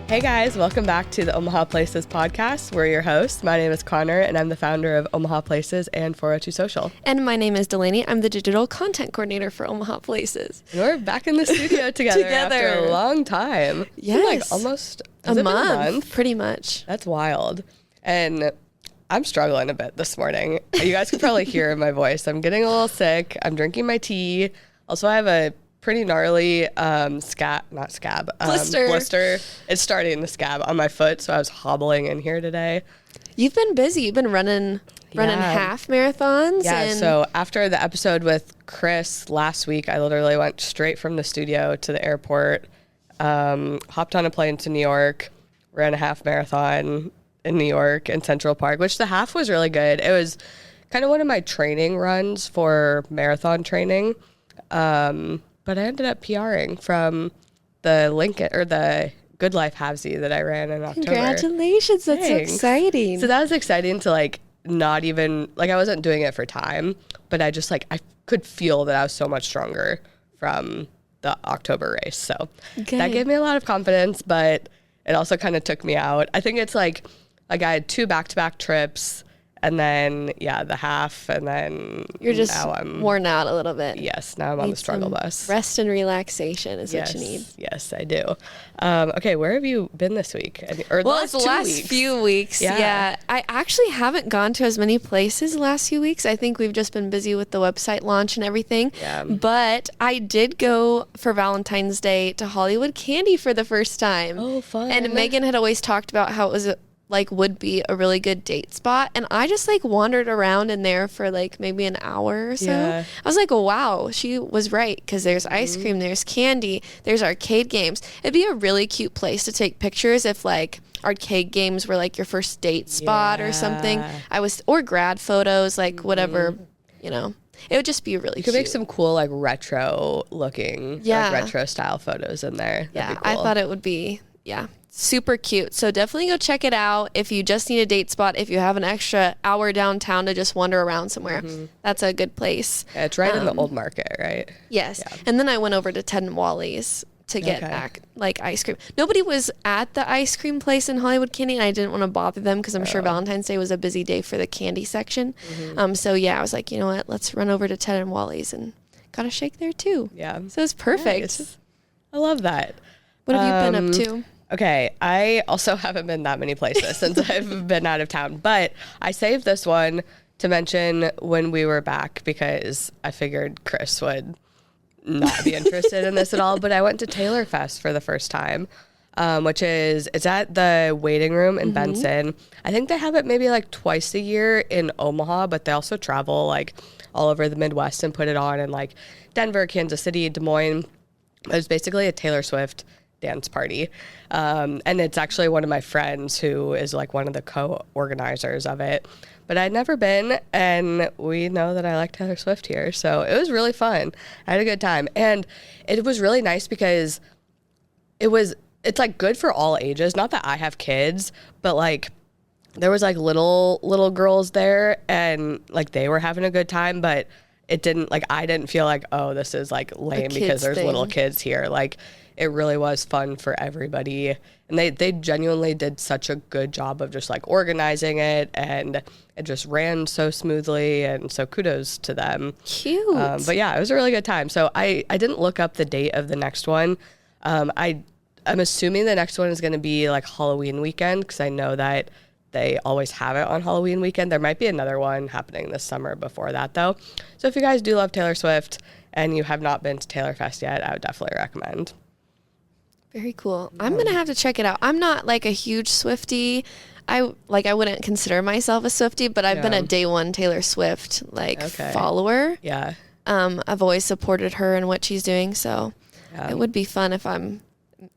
Hey guys, welcome back to the Omaha Places podcast. We're your hosts. My name is Cahner, and I'm the founder of Omaha Places and 402 Social. And my name is Delaney. I'm the digital content coordinator for Omaha Places. And we're back in the studio together after a long time. Yes. Like almost a month, pretty much. That's wild. And I'm struggling a bit this morning. You guys can probably hear my voice. I'm getting a little sick. I'm drinking my tea. Also, I have a pretty gnarly blister. It's starting to scab on my foot, so I was hobbling in here today. You've been busy. You've been running half marathons. Yeah, so after the episode with Chris last week, I literally went straight from the studio to the airport, hopped on a plane to New York, ran a half marathon in New York in Central Park, which the half was really good. It was kind of one of my training runs for marathon training. But I ended up PRing from the Good Life Halvesy that I ran in October. Congratulations. That's Thanks. so exciting. So that was exciting to not even, I wasn't doing it for time, but I just I could feel that I was so much stronger from the October race. So that gave me a lot of confidence, but it also kind of took me out. I think it's I had 2 back-to-back trips. And then, the half, and then you're just worn out a little bit. Yes, now I'm on the struggle bus. Rest and relaxation is what you need. Yes, I do. Okay, where have you been this week? It's the last few weeks. Yeah. I actually haven't gone to as many places the last few weeks. I think we've just been busy with the website launch and everything. Yeah. But I did go for Valentine's Day to Hollywood Candy for the first time. Oh, fun. And Megan had always talked about how it was would be a really good date spot. And I just wandered around in there for maybe an hour or so. Yeah. I was like, wow, she was right. Because there's ice cream, there's candy, there's arcade games. It'd be a really cute place to take pictures if arcade games were your first date spot or something. Or grad photos, whatever, it would just be really cute. You could make some cool retro looking, retro style photos in there. Yeah, cool. I thought it would be, super cute. So definitely go check it out if you just need a date spot. If you have an extra hour downtown to just wander around somewhere, that's a good place. Yeah, it's right in the old market, right? Yes. Yeah. And then I went over to Ted and Wally's to get back ice cream. Nobody was at the ice cream place in Hollywood Candy, and I didn't want to bother them because I'm sure Valentine's Day was a busy day for the candy section. So I was like, you know what? Let's run over to Ted and Wally's and got a shake there too. Yeah. So it's perfect. Nice. I love that. What have you been up to? Okay, I also haven't been that many places since I've been out of town, but I saved this one to mention when we were back because I figured Chris would not be interested in this at all, but I went to Taylor Fest for the first time, it's at the waiting room in Benson. I think they have it maybe twice a year in Omaha, but they also travel all over the Midwest and put it on in Denver, Kansas City, Des Moines. It was basically a Taylor Swift dance party. And it's actually one of my friends who is one of the co-organizers of it. But I'd never been, and we know that I like Taylor Swift here. So it was really fun. I had a good time. And it was really nice because it's good for all ages. Not that I have kids, but there was little girls there and they were having a good time, but it didn't I didn't feel oh, this is lame because there's little kids here. It really was fun for everybody. And they genuinely did such a good job of just organizing it, and it just ran so smoothly, and so kudos to them. Cute. But yeah, it was a really good time. So I didn't look up the date of the next one. I'm assuming the next one is going to be Halloween weekend because I know that they always have it on Halloween weekend. There might be another one happening this summer before that though. So if you guys do love Taylor Swift and you have not been to Taylor Fest yet, I would definitely recommend. Very cool. I'm going to have to check it out. I'm not a huge Swiftie. I wouldn't consider myself a Swiftie, but I've been a day one Taylor Swift follower. Yeah. I've always supported her and what she's doing, so it would be fun if I'm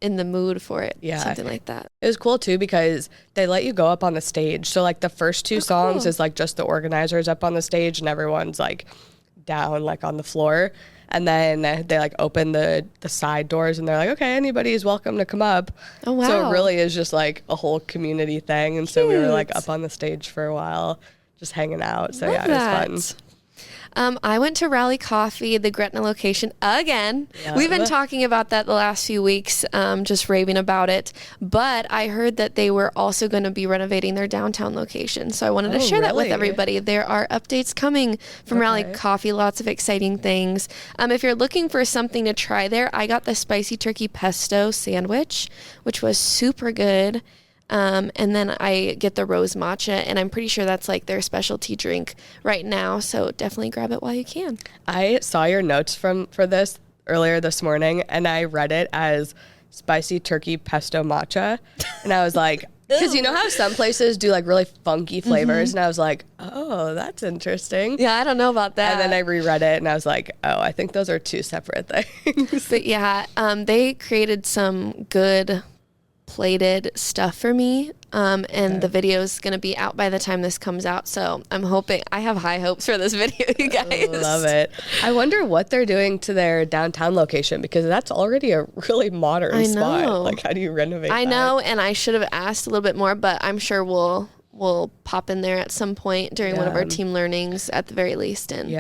in the mood for it. Yeah. Something like that. It was cool too because they let you go up on the stage. So the first 2 songs is just the organizers up on the stage and everyone's down on the floor. And then they open the side doors and they're okay, anybody is welcome to come up. Oh, wow. So it really is just a whole community thing. And so we were up on the stage for a while, just hanging out. So Love it was fun. I went to Rally Coffee, the Gretna location again. Yeah. We've been talking about that the last few weeks, just raving about it. But I heard that they were also going to be renovating their downtown location. So I wanted to share that with everybody. There are updates coming from Rally Coffee, lots of exciting things. If you're looking for something to try there, I got the spicy turkey pesto sandwich, which was super good. And then I get the rose matcha, and I'm pretty sure that's like their specialty drink right now. So definitely grab it while you can. I saw your notes for this earlier this morning, and I read it as spicy turkey pesto matcha. And I was like, because you know how some places do like really funky flavors, and I was like, oh, that's interesting. Yeah, I don't know about that. And then I reread it, and I was like, oh, I think those are two separate things. But yeah, they created some good plated stuff for me, and the video is going to be out by the time this comes out, so I'm hoping, I have high hopes for this video, you guys. Love it. I wonder what they're doing to their downtown location, because that's already a really modern spot. Like, how do you renovate that? I know, and I should have asked a little bit more, but I'm sure we'll pop in there at some point during one of our team learnings at the very least, and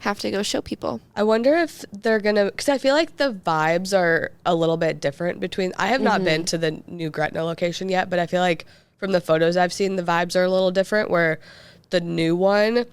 have to go show people. I wonder if they're gonna, because I feel like the vibes are a little bit different between, I have not been to the new Gretna location yet, but I feel like from the photos I've seen, the vibes are a little different, where the new one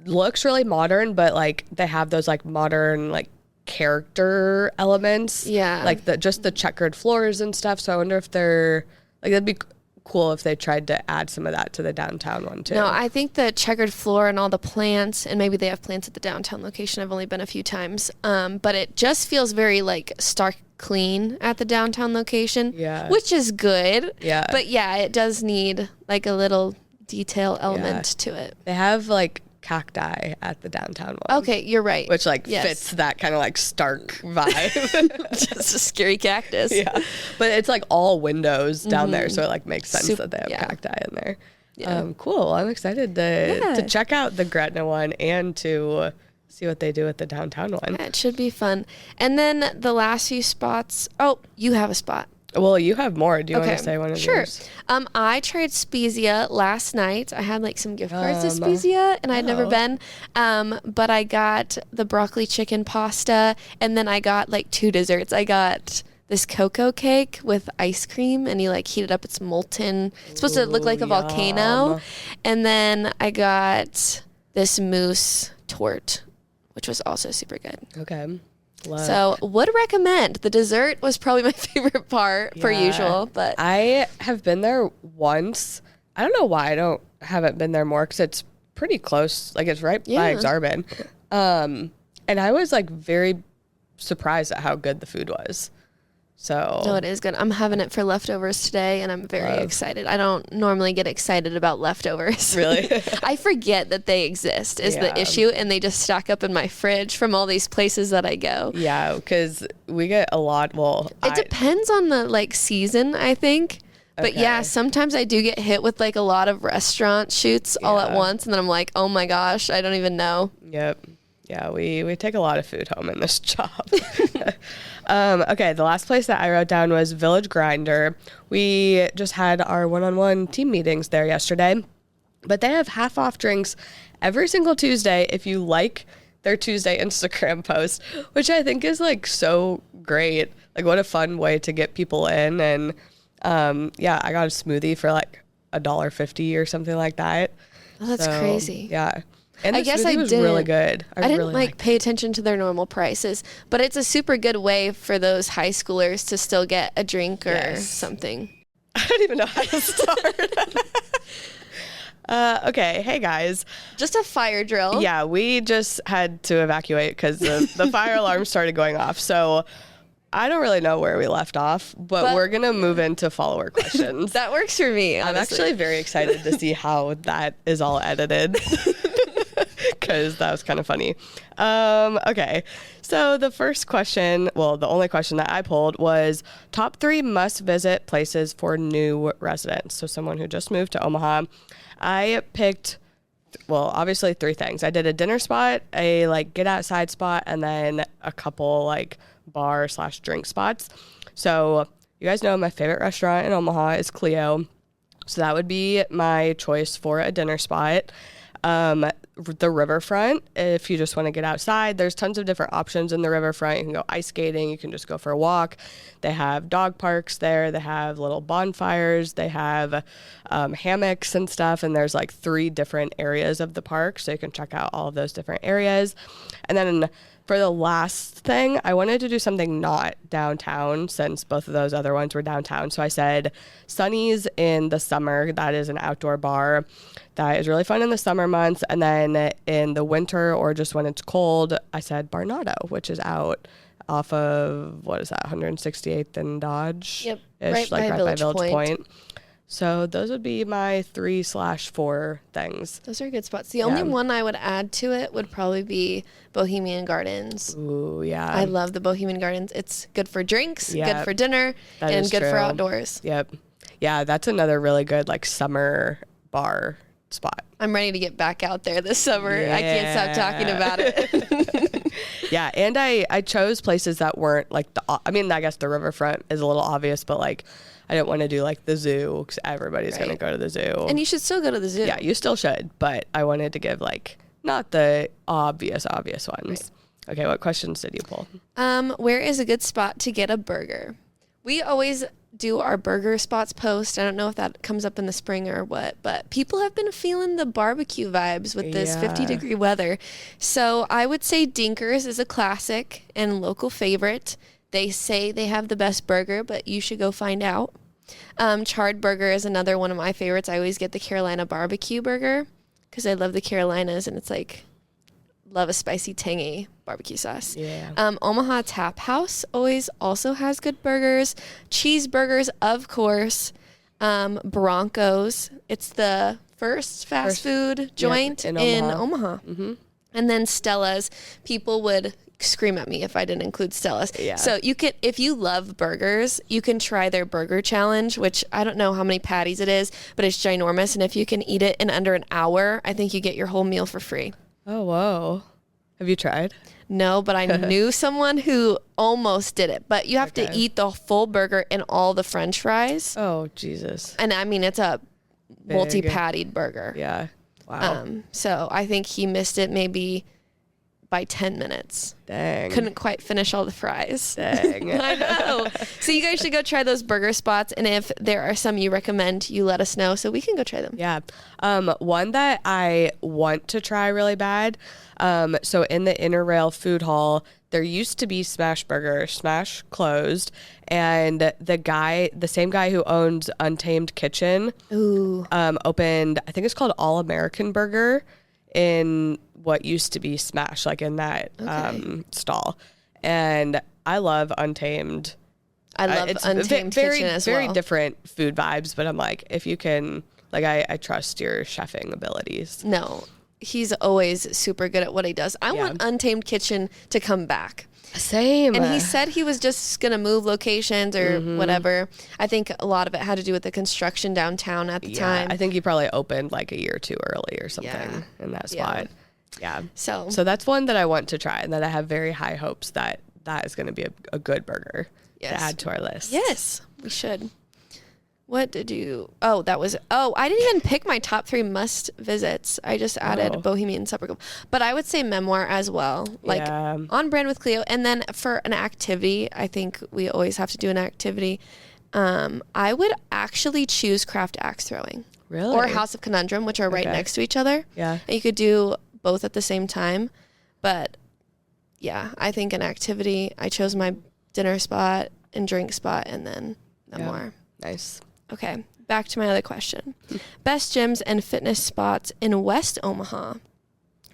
looks really modern, but like they have those like modern like character elements, like just the checkered floors and stuff. So I wonder if they're like, that'd be cool if they tried to add some of that to the downtown one too. No, I think the checkered floor and all the plants, and maybe they have plants at the downtown location. I've only been a few times, but it just feels very like stark clean at the downtown location, which is good. But yeah, it does need like a little detail element to it. They have like cacti at the downtown one. Okay, you're right. Which like fits that kind of like stark vibe. Just a scary cactus. Yeah. But it's like all windows down there, so it like makes sense that they have cacti in there. Yeah. Cool. I'm excited to check out the Gretna one and to see what they do at the downtown one. Yeah, it should be fun. And then the last few spots. Oh, you have a spot. Well, you have more. Do you want to say one of yours? Sure. I tried Spezia last night. I had like some gift cards to Spezia, and I'd never been. But I got the broccoli chicken pasta, and then I got like 2 desserts. I got this cocoa cake with ice cream, and you like heat it up. It's molten. It's supposed to look like a volcano. And then I got this mousse torte, which was also super good. Okay. So would recommend. The dessert was probably my favorite part per usual, but I have been there once. I don't know why I haven't been there more, because it's pretty close. Like it's right by Exarban. And I was like very surprised at how good the food was. So no, it is good. I'm having it for leftovers today, and I'm very excited. I don't normally get excited about leftovers. Really? I forget that they exist is the issue, and they just stack up in my fridge from all these places that I go. Yeah, because we get a lot. Well, it depends on the like season, I think. But yeah, sometimes I do get hit with like a lot of restaurant shoots all at once, and then I'm like, oh my gosh, I don't even know. Yep. Yeah, we take a lot of food home in this job. Okay, the last place that I wrote down was Village Grinder. We just had our one-on-one team meetings there yesterday, but they have half-off drinks every single Tuesday if you like their Tuesday Instagram post, which I think is like so great. Like what a fun way to get people in. And I got a smoothie for like $1.50 or something like that. Oh, that's crazy. Yeah. And I guess I was didn't, really good. I didn't like pay attention to their normal prices, but it's a super good way for those high schoolers to still get a drink or something. I don't even know how to start. Okay, hey guys. Just a fire drill. Yeah, we just had to evacuate because the fire alarm started going off. So I don't really know where we left off, but we're going to move into follower questions. That works for me, honestly. I'm actually very excited to see how that is all edited. Because that was kind of funny. Okay, so the first question, well, the only question that I pulled was top 3 must-visit places for new residents. So someone who just moved to Omaha. I picked, well, obviously 3 things. I did a dinner spot, a like get outside spot, and then a couple like bar/drink spots. So you guys know my favorite restaurant in Omaha is Clio. So that would be my choice for a dinner spot. The riverfront, if you just want to get outside, there's tons of different options in the riverfront. You can go ice skating, you can just go for a walk. They have dog parks there, they have little bonfires, they have hammocks and stuff, and there's like 3 different areas of the park, so you can check out all of those different areas. And then for the last thing, I wanted to do something not downtown, since both of those other ones were downtown. So I said Sonny's in the summer. That is an outdoor bar that is really fun in the summer months. And then in the winter, or just when it's cold, I said Barnado, which is out off of, what is that, 168th and Dodge? Yep, right by Village Point. So those would be my 3/4 things. Those are good spots. The only one I would add to it would probably be Bohemian Gardens. Ooh, yeah. I love the Bohemian Gardens. It's good for drinks, Yep. good for dinner, That and is good for true. outdoors. Yep. Yeah, that's another really good like summer bar spot. I'm ready to get back out there this summer. I can't stop talking about it. Yeah, and I chose places that weren't like I mean, I guess the riverfront is a little obvious, but like I didn't want to do like the zoo because everybody's going to go to the zoo. And you should still go to the zoo. Yeah, you still should, but I wanted to give like not the obvious ones. Right. Okay, what questions did you pull? Where is a good spot to get a burger? We always do our burger spots post. I don't know if that comes up in the spring or what, but people have been feeling the barbecue vibes with this 50-degree weather. So I would say Dinkers is a classic and local favorite. They say they have the best burger, but you should go find out. Charred Burger is another one of my favorites. I always get the Carolina barbecue burger because I love the Carolinas, and it's like, love a spicy, tangy barbecue sauce. Yeah. Omaha Tap House always also has good burgers. Cheeseburgers, of course. Broncos. It's the first fast food joint in Omaha. Mm-hmm. And then Stella's. People would scream at me if I didn't include Stella's. Yeah. So you could, if you love burgers, you can try their burger challenge, which I don't know how many patties it is, but it's ginormous. And if you can eat it in under an hour, I think you get your whole meal for free. Oh, whoa. Have you tried? No, but I knew someone who almost did it. But you have to eat the full burger and all the French fries. Oh, Jesus. And I mean, it's a multi-pattied burger. Yeah. Wow. So I think he missed it maybe by 10 minutes. Dang. Couldn't quite finish all the fries. Dang. I know. So you guys should go try those burger spots. And if there are some you recommend, you let us know so we can go try them. Yeah. One that I want to try really bad. So in the Interrail food hall, there used to be Smash Burger. Smash closed. And the same guy who owns Untamed Kitchen, opened, I think it's called All American Burger in what used to be Smash, like in that stall. And I love Untamed. I love Untamed Kitchen as well. Very different food vibes, but I'm like, if you can, like, I trust your chefing abilities. No, he's always super good at what he does. I want Untamed Kitchen to come back. Same. And he said he was just going to move locations or whatever. I think a lot of it had to do with the construction downtown at the time. I think he probably opened like a year or two early or something in that spot. Yeah. So that's one that I want to try and that I have very high hopes that is going to be a good burger to add to our list. Yes, we should. What did you... I didn't even pick my top 3 must visits. I just added Bohemian Supper Club. But I would say Memoir as well. Like, on brand with Clio. And then for an activity, I think we always have to do an activity. I would actually choose Craft Axe Throwing. Really? Or House of Conundrum, which are right next to each other. Yeah. And you could do both at the same time. But, yeah, I think an activity. I chose my dinner spot and drink spot and then Memoir. Nice. Okay, back to my other question. Best gyms and fitness spots in West Omaha.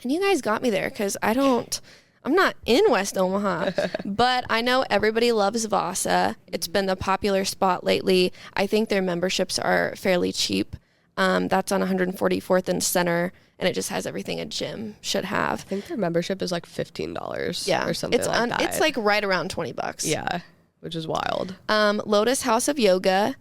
And you guys got me there because I'm not in West Omaha, but I know everybody loves Vasa. It's been the popular spot lately. I think their memberships are fairly cheap. That's on 144th and Center, and it just has everything a gym should have. I think their membership is like $15 or something like that. It's like right around $20. Yeah, which is wild. Lotus House of Yoga.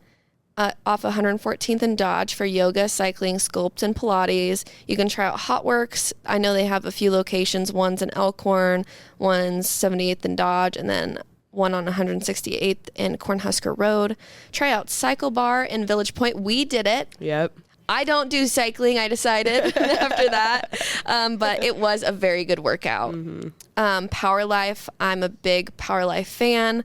Off 114th and Dodge for yoga, cycling, sculpt, and Pilates. You can try out Hotworks. I know they have a few locations. One's in Elkhorn, one's 78th and Dodge, and then one on 168th and Cornhusker Road. Try out Cycle Bar in Village Point. We did it. Yep. I don't do cycling, I decided after that. But it was a very good workout. Power Life, I'm a big Power Life fan.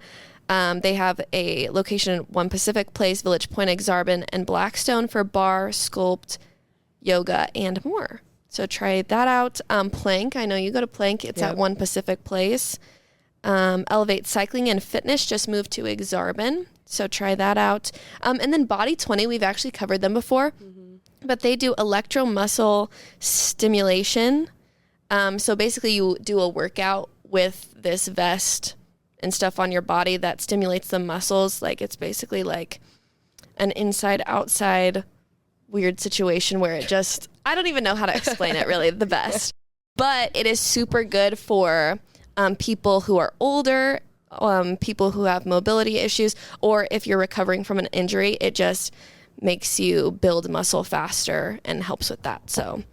They have a location in One Pacific Place, Village Point, Exarban, and Blackstone for bar, sculpt, yoga, and more. So try that out. Plank, I know you go to Plank. It's at One Pacific Place. Elevate Cycling and Fitness just moved to Exarban. So try that out. And then Body 20, we've actually covered them before. But they do electromuscle stimulation. So basically you do a workout with this vest and stuff on your body that stimulates the muscles. Like it's basically like an inside-outside weird situation where it just, I don't even know how to explain it really the best. But it is super good for people who are older, people who have mobility issues, or if you're recovering from an injury, it just makes you build muscle faster and helps with that. So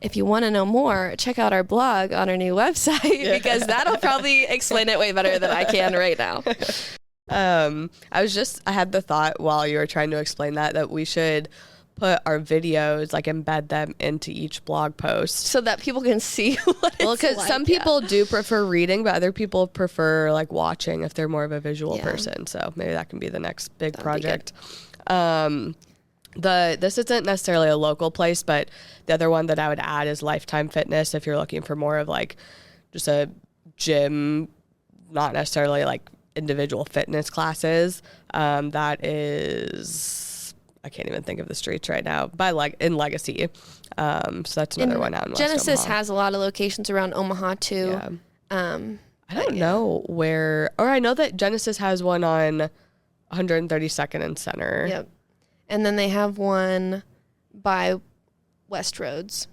if you want to know more, check out our blog on our new website because that'll probably explain it way better than I can right now. I had the thought while you were trying to explain that we should put our videos, like embed them into each blog post so that people can see what it's because some people do prefer reading, but other people prefer like watching if they're more of a visual person. So maybe that can be the next big project. This isn't necessarily a local place, but the other one that I would add is Lifetime Fitness if you're looking for more of like just a gym, not necessarily like individual fitness classes. That is, I can't even think of the streets right now, in Legacy. So that's another one out in West Genesis Omaha. has a lot of locations around Omaha too. I don't know where, or I know that Genesis has one on 132nd and Center. Yep. And then they have one by West Roads.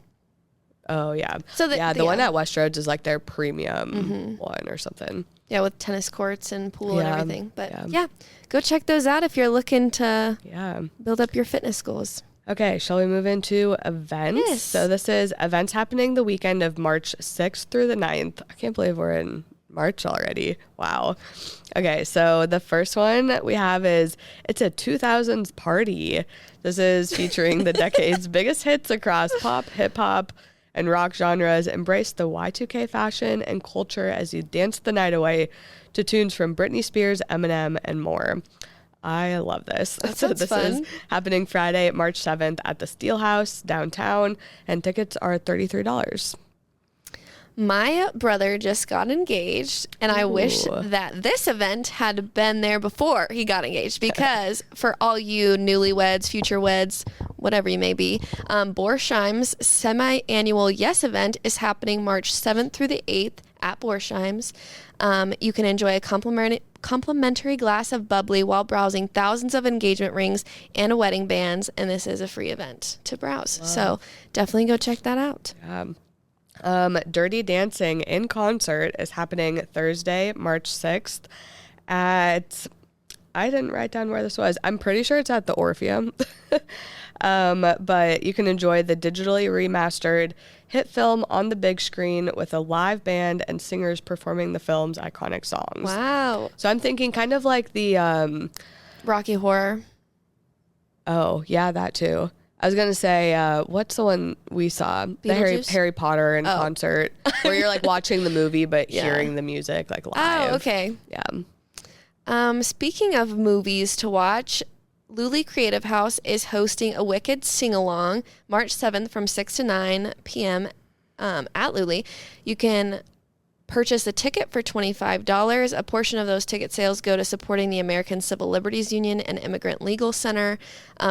Oh, yeah. So the one at West Roads is like their premium one or something. Yeah, with tennis courts and pool and everything. But go check those out if you're looking to build up your fitness goals. Okay, shall we move into events? Yes. So this is events happening the weekend of March 6th through the 9th. I can't believe we're in March already. Wow. Okay, so the first one we have is it's a 2000s party. This is featuring the decade's biggest hits across pop, hip hop, and rock genres. Embrace the Y2K fashion and culture as you dance the night away to tunes from Britney Spears, Eminem, and more. I love this. So this fun. Is happening Friday, March 7th at the Steelhouse downtown, and tickets are $33. My brother just got engaged, and I wish that this event had been there before he got engaged, because for all you newlyweds, future weds, whatever you may be, Borsheim's semi-annual Yes event is happening March 7th through the 8th at Borsheim's. You can enjoy a complimentary glass of bubbly while browsing thousands of engagement rings and wedding bands, and this is a free event to browse. Wow. So definitely go check that out. Dirty Dancing in concert is happening Thursday, March 6th at, I didn't write down where this was. I'm pretty sure it's at the Orpheum. But you can enjoy the digitally remastered hit film on the big screen with a live band and singers performing the film's iconic songs. Wow. So I'm thinking kind of like the Rocky Horror. Oh, yeah, that too. I was going to say, what's the one we saw? The Harry Potter in concert, where you're like watching the movie but hearing the music like live. Oh, okay. Yeah. Speaking of movies to watch, Luli Creative House is hosting a Wicked sing-along March 7th from 6 to 9 p.m. At Luli. You can purchase a ticket for $25. A portion of those ticket sales go to supporting the American Civil Liberties Union and Immigrant Legal Center.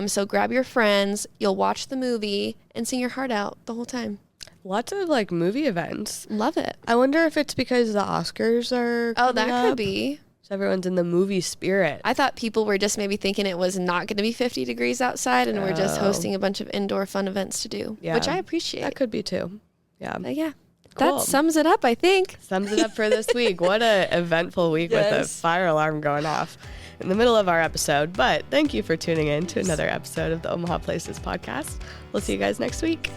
So grab your friends, you'll watch the movie, and sing your heart out the whole time. Lots of like movie events. Love it. I wonder if it's because the Oscars are could be. So everyone's in the movie spirit. I thought people were just maybe thinking it was not going to be 50 degrees outside, and we're just hosting a bunch of indoor fun events to do, which I appreciate. That could be too. Yeah. Yeah. Cool. That sums it up, I think. Sums it up for this week. What a eventful week with a fire alarm going off in the middle of our episode. But thank you for tuning in to another episode of the Omaha Places podcast. We'll see you guys next week.